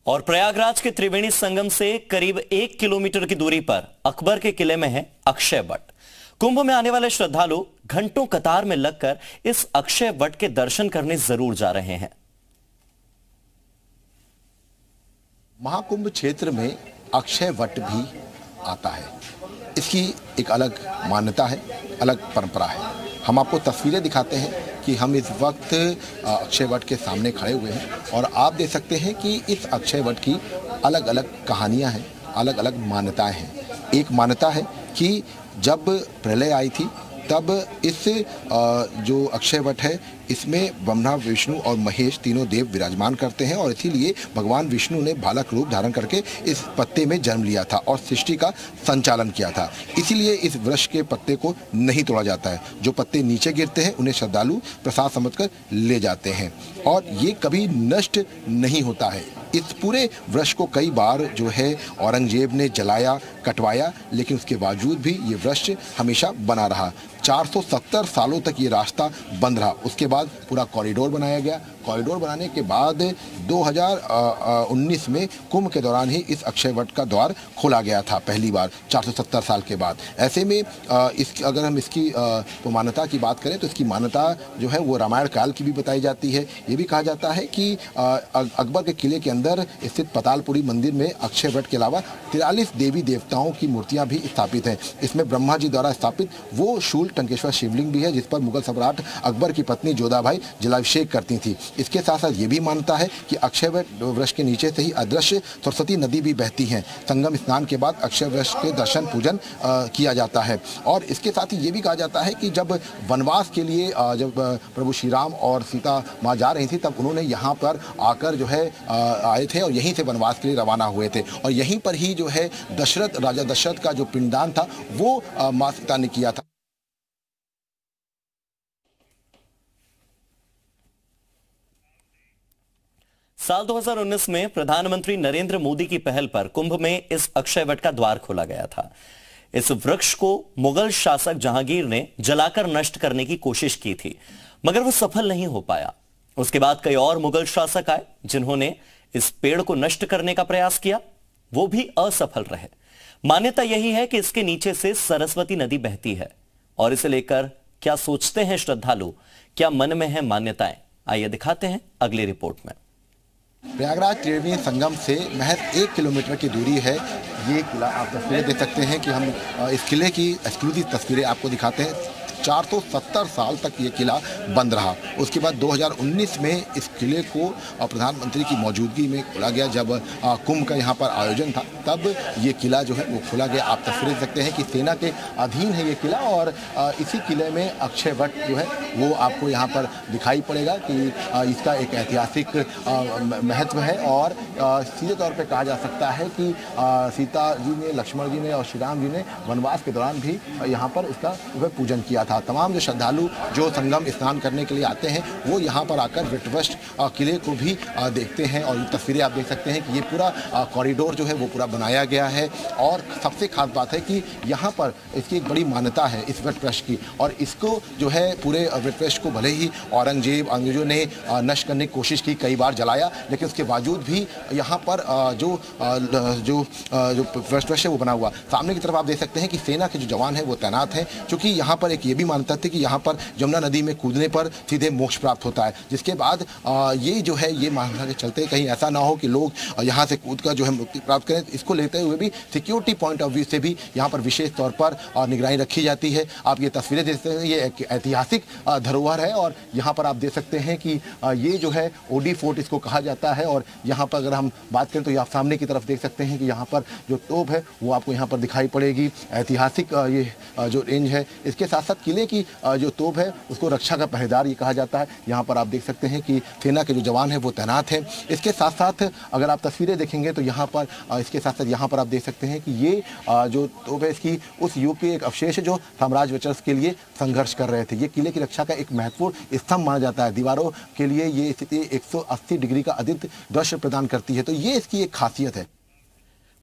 और प्रयागराज के त्रिवेणी संगम से करीब 1 किलोमीटर की दूरी पर अकबर के किले में है अक्षय वट। कुंभ में आने वाले श्रद्धालु घंटों कतार में लगकर इस अक्षय वट के दर्शन करने जरूर जा रहे हैं। महाकुंभ क्षेत्र में अक्षय वट भी आता है। इसकी एक अलग मान्यता है, अलग परंपरा है। हम आपको तस्वीरें दिखाते हैं कि हम इस वक्त अक्षय वट के सामने खड़े हुए हैं और आप देख सकते हैं कि इस अक्षय वट की अलग अलग कहानियां हैं, अलग अलग मान्यताएं हैं। एक मान्यता है कि जब प्रलय आई थी तब इस जो अक्षय वट है इसमें ब्रह्मा, विष्णु और महेश तीनों देव विराजमान करते हैं और इसीलिए भगवान विष्णु ने बालक रूप धारण करके इस पत्ते में जन्म लिया था और सृष्टि का संचालन किया था। इसीलिए इस वृक्ष के पत्ते को नहीं तोड़ा जाता है। जो पत्ते नीचे गिरते हैं उन्हें श्रद्धालु प्रसाद समझकर ले जाते हैं और ये कभी नष्ट नहीं होता है। इस पूरे वृक्ष को कई बार जो है औरंगजेब ने जलाया, कटवाया, लेकिन उसके बावजूद भी ये वृक्ष हमेशा बना रहा। 470 सालों तक ये रास्ता बंद रहा। उसके बाद पूरा कॉरिडोर बनाया गया। कॉरिडोर बनाने के बाद 2019 में कुंभ के दौरान ही इस अक्षय वट का द्वार खोला गया था, पहली बार 470 साल के बाद। ऐसे में अगर हम इसकी मान्यता की बात करें तो इसकी मान्यता जो है वो रामायण काल की भी बताई जाती है। ये भी कहा जाता है कि अकबर के किले के अंदर स्थित पतालपुरी मंदिर में अक्षय वट के अलावा 43 देवी देवताओं की मूर्तियां भी स्थापित हैं। इसमें ब्रह्मा जी द्वारा स्थापित वो शूल टंकेश्वर शिवलिंग भी है जिस पर मुगल सम्राट अकबर की पत्नी जोधाबाई जलाभिषेक करती थी। इसके साथ साथ ये भी मानता है कि अक्षय वृक्ष के नीचे से ही अदृश्य सरस्वती नदी भी बहती है। संगम स्नान के बाद अक्षय वृक्ष के दर्शन पूजन किया जाता है। और इसके साथ ही ये भी कहा जाता है कि जब वनवास के लिए जब प्रभु श्री राम और सीता माँ जा रही थी तब उन्होंने यहाँ पर आकर जो है आए थे और यहीं से वनवास के लिए रवाना हुए थे और यहीं पर ही जो है राजा दशरथ का जो पिंडदान था वो माँ सीता ने किया था। साल 2019 में प्रधानमंत्री नरेंद्र मोदी की पहल पर कुंभ में इस अक्षय वट का द्वार खोला गया था। इस वृक्ष को मुगल शासक जहांगीर ने जलाकर नष्ट करने की कोशिश की थी, मगर वो सफल नहीं हो पाया। उसके बाद कई और मुगल शासक आए जिन्होंने इस पेड़ को नष्ट करने का प्रयास किया, वो भी असफल रहे। मान्यता यही है कि इसके नीचे से सरस्वती नदी बहती है और इसे लेकर क्या सोचते हैं श्रद्धालु, क्या मन में है मान्यताएं, आइए दिखाते हैं अगली रिपोर्ट में। प्रयागराज त्रिवेणी संगम से महज 1 किलोमीटर की दूरी है ये किला। आप तस्वीरें देख सकते हैं कि हम इस किले की एक्सक्लूसिव तस्वीरें आपको दिखाते हैं। 470 साल तक ये किला बंद रहा। उसके बाद 2019 में इस किले को प्रधानमंत्री की मौजूदगी में खोला गया। जब कुंभ का यहाँ पर आयोजन था तब ये किला जो है वो खोला गया। आप तस्वीरें देख सकते हैं कि सेना के अधीन है ये किला और इसी किले में अक्षय वट जो है वो आपको यहाँ पर दिखाई पड़ेगा कि इसका एक ऐतिहासिक महत्व है। और सीधे तौर पर कहा जा सकता है कि सीता जी ने, लक्ष्मण जी ने और श्री राम जी ने वनवास के दौरान भी यहाँ पर उसका पूजन किया था। तमाम जो श्रद्धालु जो संगम स्नान करने के लिए आते हैं वो यहाँ पर आकर वृक्ष किले को भी देखते हैं और ये तस्वीरें आप देख सकते हैं कि ये पूरा कॉरिडोर जो है वो पूरा बनाया गया है। और सबसे खास बात है कि यहाँ पर इसकी एक बड़ी मान्यता है इस वृक्ष की और इसको जो है पूरे वृक्ष को भले ही औरंगजेब, अंग्रेजों ने नष्ट करने की कोशिश की, कई बार जलाया, लेकिन उसके बावजूद भी यहाँ पर जो वृक्ष है वो बना हुआ। सामने की तरफ आप देख सकते हैं कि सेना के जो जवान हैं वो तैनात हैं, क्योंकि यहाँ पर एक ये भी मानता था कि यहाँ पर जमुना नदी में कूदने पर सीधे मोक्ष प्राप्त होता है। जिसके बाद ये जो है ये मान्यता के चलते कहीं ऐसा ना हो कि लोग यहाँ से कूदकर जो है मुक्ति प्राप्त करें, इसको लेते हुए भी सिक्योरिटी पॉइंट ऑफ व्यू से भी यहाँ पर विशेष तौर पर निगरानी रखी जाती है। आप ये तस्वीरें देखते हैं, ये एक ऐतिहासिक धरोहर है और यहाँ पर आप देख सकते हैं कि ये जो है ओडी फोर्ट इसको कहा जाता है। और यहाँ पर अगर हम बात करें तो ये आप सामने की तरफ देख सकते हैं कि यहाँ पर जो तोप है वो आपको यहाँ पर दिखाई पड़ेगी। ऐतिहासिक ये जो रेंज है, इसके साथ साथ किले की जो तोप है उसको रक्षा का पहरेदार ये कहा जाता है। यहाँ पर आप देख सकते हैं कि सेना के जो जवान हैं वो तैनात हैं। इसके साथ साथ अगर आप तस्वीरें देखेंगे तो यहाँ पर इसके साथ साथ यहाँ पर आप देख सकते हैं कि ये जो तोप है इसकी उस युग के एक अवशेष है जो साम्राज्य वर्चस्व के लिए संघर्ष कर रहे थे। ये किले की रक्षा का एक महत्वपूर्ण स्तंभ माना जाता है। दीवारों के लिए ये स्थिति 180 डिग्री का अदित दृश्य प्रदान करती है, तो ये इसकी एक खासियत है।